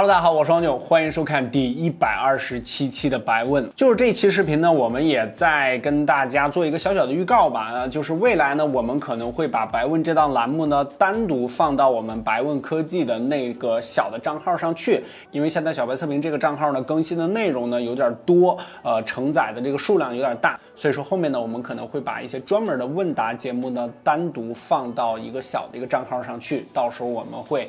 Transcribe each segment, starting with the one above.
Hello， 大家好，我是王九，欢迎收看第127期的白问。就是这期视频呢，我们也在跟大家做一个小小的预告吧，就是未来呢，我们可能会把白问这档栏目呢单独放到我们白问科技的那个小的账号上去，因为现在小白测评这个账号呢更新的内容呢有点多，承载的这个数量有点大，所以说后面呢我们可能会把一些专门的问答节目呢单独放到一个小的一个账号上去，到时候我们会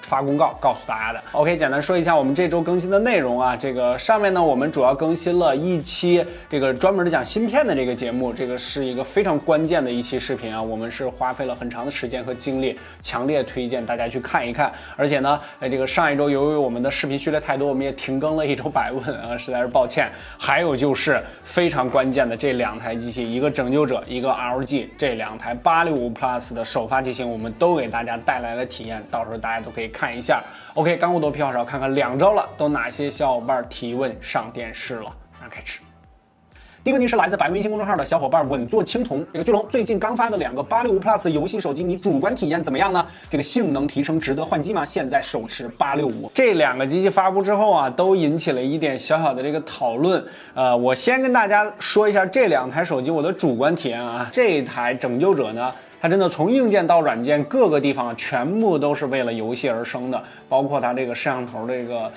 发公告告诉大家的。OK， 简单说一下我们这周更新的内容啊，这个上面呢我们主要更新了一期这个专门的讲芯片的这个节目，这个是一个非常关键的一期视频啊，我们是花费了很长的时间和精力，强烈推荐大家去看一看。而且呢，这个上一周由于我们的视频序列太多，我们也停更了一周白问啊，实在是抱歉。还有就是非常关键的这两台机器，一个拯救者，一个 LG， 这两台865 Plus 的首发机型，我们都给大家带来了体验，到时候大家都可以看一下。OK， 干货多屁话少，看看2周了，都哪些小伙伴提问上电视了？让开始。第一个问题是来自白微信公众号的小伙伴稳坐青铜，这个巨龙最近刚发的2个865 Plus 游戏手机，你主观体验怎么样呢？这个性能提升值得换机吗？现在手持865，这2个机器发布之后啊，都引起了一点小小的这个讨论。我先跟大家说一下这2台手机我的主观体验啊。这一台拯救者呢，它真的从硬件到软件各个地方全部都是为了游戏而生的，包括它这个摄像头这个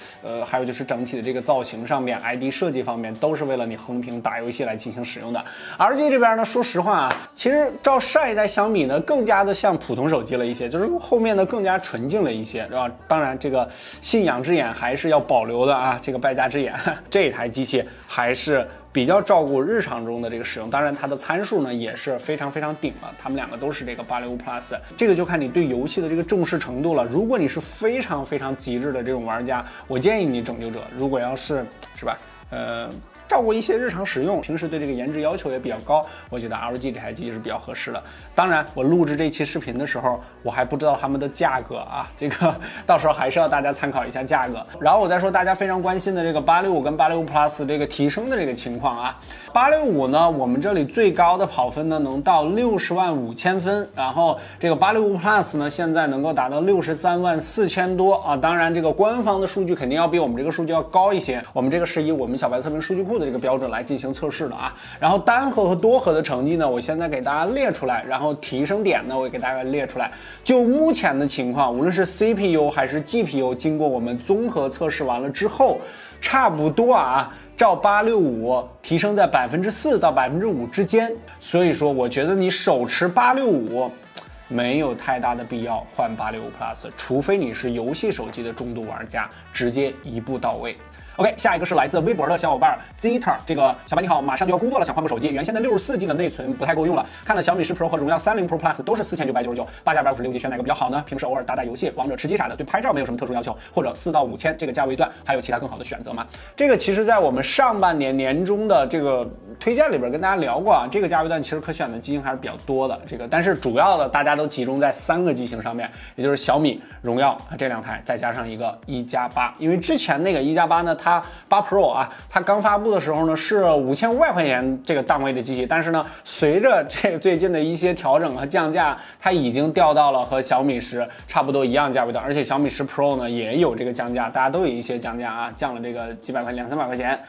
还有就是整体的这个造型上面 ID 设计方面都是为了你横屏打游戏来进行使用的。LG 这边呢，说实话啊，其实照上一代小米呢更加的像普通手机了一些，就是后面呢更加纯净了一些，是吧？当然这个信仰之眼还是要保留的啊，这个败家之眼这台机器还是比较照顾日常中的这个使用，当然它的参数呢也是非常顶了，它们2个都是这个865 Plus， 这个就看你对游戏的这个重视程度了。如果你是非常极致的这种玩家，我建议你拯救者；如果要是吧，照顾一些日常使用，平时对这个颜值要求也比较高，我觉得 LG 这台机器是比较合适的。当然，我录制这期视频的时候，我还不知道它们的价格啊，这个到时候还是要大家参考一下价格。然后我再说大家非常关心的这个865跟865 Plus 这个提升的这个情况啊。865呢，我们这里最高的跑分呢能到605000分，然后这个865 Plus 呢现在能够达到634000多啊。当然，这个官方的数据肯定要比我们这个数据要高一些，我们这个是以我们小白测评数据库的这个标准来进行测试的啊。然后单核和多核的成绩呢，我现在给大家列出来，然后提升点呢，我也给大家列出来。就目前的情况，无论是 CPU 还是 GPU， 经过我们综合测试完了之后，差不多啊，照865提升在4%到5%之间。所以说，我觉得你手持865没有太大的必要换865 Plus， 除非你是游戏手机的重度玩家，直接一步到位。OK， 下一个是来自微博的小伙伴 Zeta， 这个小白你好，马上就要工作了，想换部手机，原先的64G 的内存不太够用了，看了小米10 Pro 和荣耀30 Pro Plus 都是4999，8加256G 选哪个比较好呢？平时偶尔打游戏，王者吃鸡啥的，对拍照没有什么特殊要求，或者4到5千这个价位段，还有其他更好的选择吗？这个其实在我们上半年年中的这个推荐里边跟大家聊过啊，这个价位段其实可选的机型还是比较多的，这个但是主要的大家都集中在3个机型上面，也就是小米、荣耀这2台，再加上一个1+8，因为之前那个1+8呢，它8 Pro 啊，它刚发布的时候呢是5500块钱这个档位的机器，但是呢，随着这个最近的一些调整和降价，它已经掉到了和小米10差不多一样价位段，而且小米10 Pro 呢也有这个降价，大家都有一些降价啊，降了这个几百块钱、200-300块钱。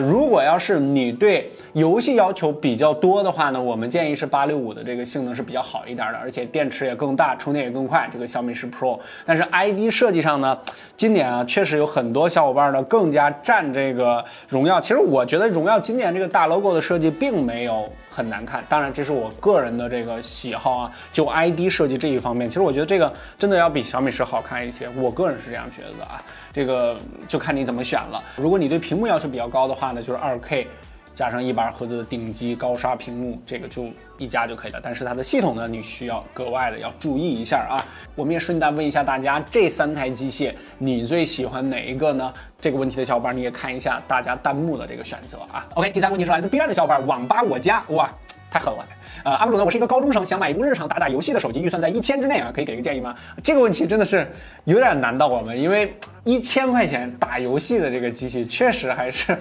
如果要是你对游戏要求比较多的话呢，我们建议是865的这个性能是比较好一点的，而且电池也更大，充电也更快，这个小米10 Pro。但是 ID 设计上呢，今年啊确实有很多小伙伴呢更加占这个荣耀。其实我觉得荣耀今年这个大 logo 的设计并没有很难看，当然这是我个人的这个喜好啊。就 ID 设计这一方面，其实我觉得这个真的要比小米10好看一些，我个人是这样觉得的啊。这个就看你怎么选了。如果你对屏幕要求比较高的话呢，就是 2K 加上120赫兹的顶级高刷屏幕，这个就1加就可以了。但是它的系统呢，你需要格外的要注意一下啊。我们也顺带问一下大家，这3台机械你最喜欢哪一个呢？这个问题的小伙伴你也看一下大家弹幕的这个选择啊。OK， 第3个问题是来自 B 站的小伙伴网吧我家，哇，太狠了。，UP主呢，我是一个高中生，想买一部日常打打游戏的手机，预算在1000之内啊，可以给个建议吗？这个问题真的是有点难到我们，因为1000块钱打游戏的这个机器确实还是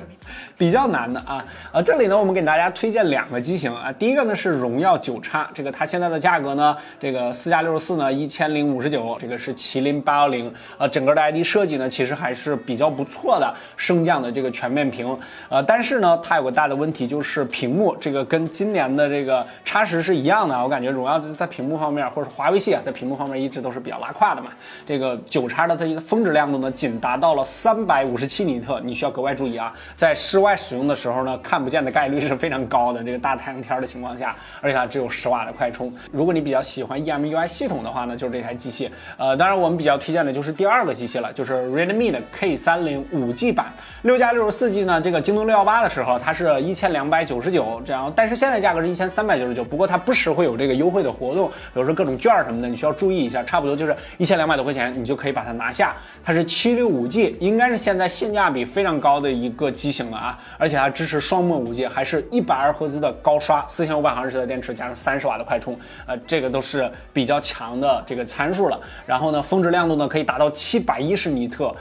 比较难的啊。这里呢，我们给大家推荐2个机型啊，第一个呢是荣耀9X，这个它现在的价格呢，这个4+64呢1059，这个是麒麟810，整个的 ID 设计呢其实还是比较不错的，升降的这个全面屏，但是呢它有个大的问题就是屏幕，这个跟今年的这个X10是一样的，我感觉荣耀在屏幕方面或者华为系啊，在屏幕方面一直都是比较拉胯的嘛。这个9X的它一个峰值亮度呢仅达到了357尼特，你需要格外注意啊，在室外使用的时候呢，看不见的概率是非常高的，这个大太阳天的情况下，而且它只有10瓦的快充。如果你比较喜欢 EMUI 系统的话呢，就是这台机器。当然我们比较推荐的就是第2个机器了，就是 Redmi 的 K30 5G 版，6+64G 呢，这个京东618的时候它是1299这样，但是现在价格是1399，不过它不时会有这个优惠的活动，比如说各种券什么的，你需要注意一下，差不多就是1200多块钱你就可以把它拿下。它是765G，应该是现在性价比非常高的一个机型了啊，而且它支持双模5G，还是120赫兹的高刷，4500毫安时的电池加上30瓦的快充，这个都是比较强的这个参数了。然后呢，峰值亮度呢可以达到710尼特，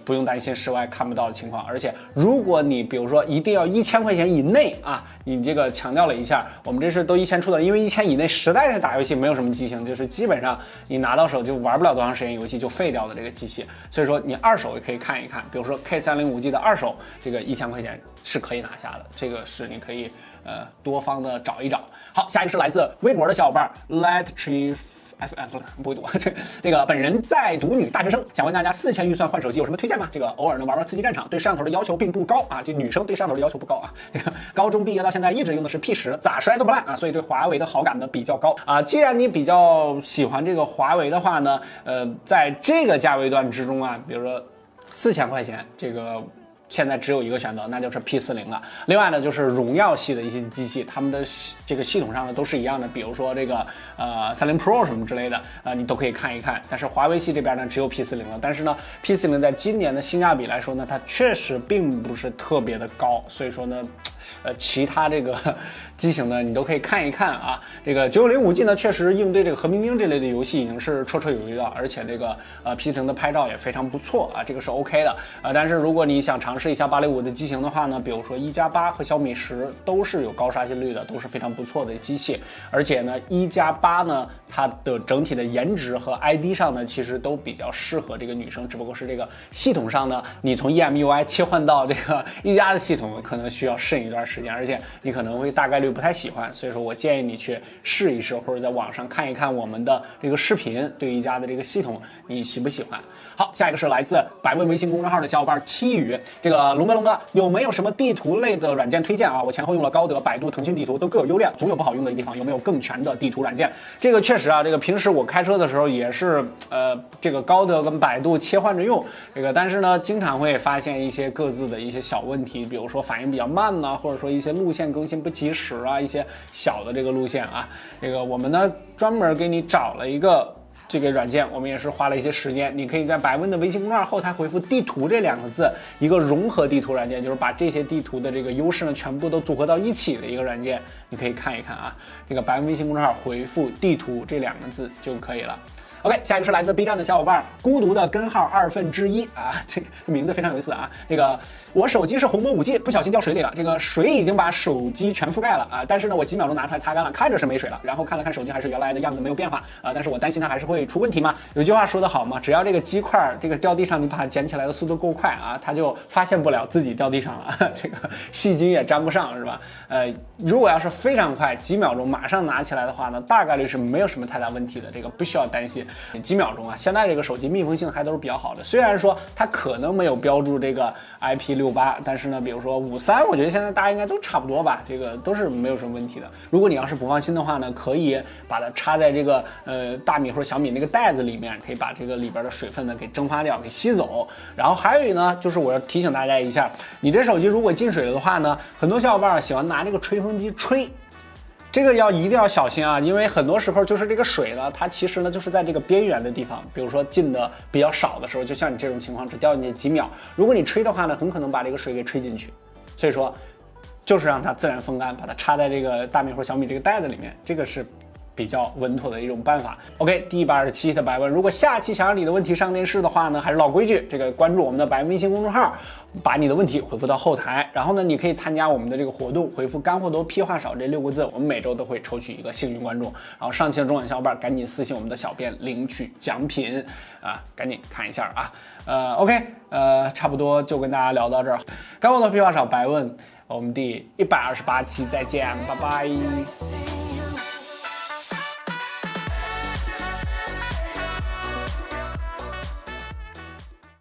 不用担心室外看不到的情况。而且如果你比如说一定要1000块钱以内啊，你这个强调了一下，我们这是都1000出的，因为1000以内实在是打游戏没有什么机型，就是基本上你拿到手就玩不了多长时间游戏就废掉的这个机器，所以说你二手也可以看一看，比如说 K30 5G 的二手，这个1000块钱是可以拿下的，这个是你可以多方的找一找。好，下一个是来自微博的小伙伴 Let Chief。不会读，这个本人在读女大学生，想问大家4000预算换手机有什么推荐吗？这个偶尔呢玩玩刺激战场，对摄像头的要求并不高啊，这女生对摄像头的要求不高啊。这个高中毕业到现在一直用的是 P10，咋摔都不烂啊，所以对华为的好感呢比较高啊。既然你比较喜欢这个华为的话呢，在这个价位段之中啊，比如说4000块钱这个。现在只有一个选择，那就是 P40了。另外呢，就是荣耀系的一些机器，他们的这个系统上呢都是一样的，比如说这个30 Pro 什么之类的，你都可以看一看。但是华为系这边呢只有 P40了，但是呢 P40在今年的性价比来说呢，它确实并不是特别的高，所以说呢。其他这个机型呢，你都可以看一看啊。这个990 5G 呢，确实应对这个和平精英这类的游戏已经是绰绰有余了，而且这个P40的拍照也非常不错啊，这个是 OK 的但是如果你想尝试一下865的机型的话呢，比如说1+8和小米10都是有高刷新率的，都是非常不错的机器。而且呢，1+8呢，它的整体的颜值和 ID 上呢，其实都比较适合这个女生，只不过是这个系统上呢，你从 EMUI 切换到这个1加的系统，可能需要适应一段时间，而且你可能会大概率不太喜欢，所以说我建议你去试一试，或者在网上看一看我们的这个视频，对于1+的这个系统你喜不喜欢？好，下一个是来自百问微信公众号的小伙伴七宇，这个龙哥有没有什么地图类的软件推荐啊？我前后用了高德、百度、腾讯地图，都各有优劣，总有不好用的地方，有没有更全的地图软件？这个确实啊，这个平时我开车的时候也是这个高德跟百度切换着用，这个但是呢，经常会发现一些各自的一些小问题，比如说反应比较慢呐，或者说一些路线更新不及时啊，一些小的这个路线啊，这个我们呢专门给你找了一个这个软件，我们也是花了一些时间，你可以在百问的微信公众号后台回复地图这2个字，一个融合地图软件，就是把这些地图的这个优势呢全部都组合到一起的一个软件，你可以看一看啊，这个百问微信公众号回复地图这2个字就可以了。OK， 下一个是来自 B 站的小伙伴孤独的根号1/2啊，这个名字非常有意思啊。这个我手机是红魔5G，不小心掉水里了，这个水已经把手机全覆盖了啊。但是呢，我几秒钟拿出来擦干了，看着是没水了，然后看了看手机还是原来的样子，没有变化啊。但是我担心它还是会出问题嘛。有句话说得好嘛，只要这个鸡块这个掉地上，你把它捡起来的速度够快啊，它就发现不了自己掉地上了，这个细菌也沾不上是吧？如果要是非常快，几秒钟马上拿起来的话呢，大概率是没有什么太大问题的，这个不需要担心。几秒钟啊，现在这个手机密封性还都是比较好的，虽然说它可能没有标注这个 IP68，但是呢，比如说53，我觉得现在大家应该都差不多吧，这个都是没有什么问题的。如果你要是不放心的话呢，可以把它插在这个大米或者小米那个袋子里面，可以把这个里边的水分呢给蒸发掉，给吸走。然后还有一呢，就是我要提醒大家一下，你这手机如果进水了的话呢，很多小伙伴喜欢拿这个吹风机吹。这个一定要小心啊，因为很多时候就是这个水呢，它其实呢就是在这个边缘的地方，比如说进的比较少的时候，就像你这种情况只掉进去几秒，如果你吹的话呢，很可能把这个水给吹进去。所以说就是让它自然风干，把它插在这个大米或小米这个袋子里面，这个是比较稳妥的一种办法。OK， 第127期的百问，如果下期想让你的问题上电视的话呢，还是老规矩，这个关注我们的百问微信公众号，把你的问题回复到后台，然后呢，你可以参加我们的这个活动，回复“干货多屁话少”这6个字，我们每周都会抽取一个幸运观众，然后上期的中奖小伙伴赶紧私信我们的小编领取奖品啊，赶紧看一下啊。OK， 差不多就跟大家聊到这儿，干货多屁话少，百问，我们第128期再见，拜拜。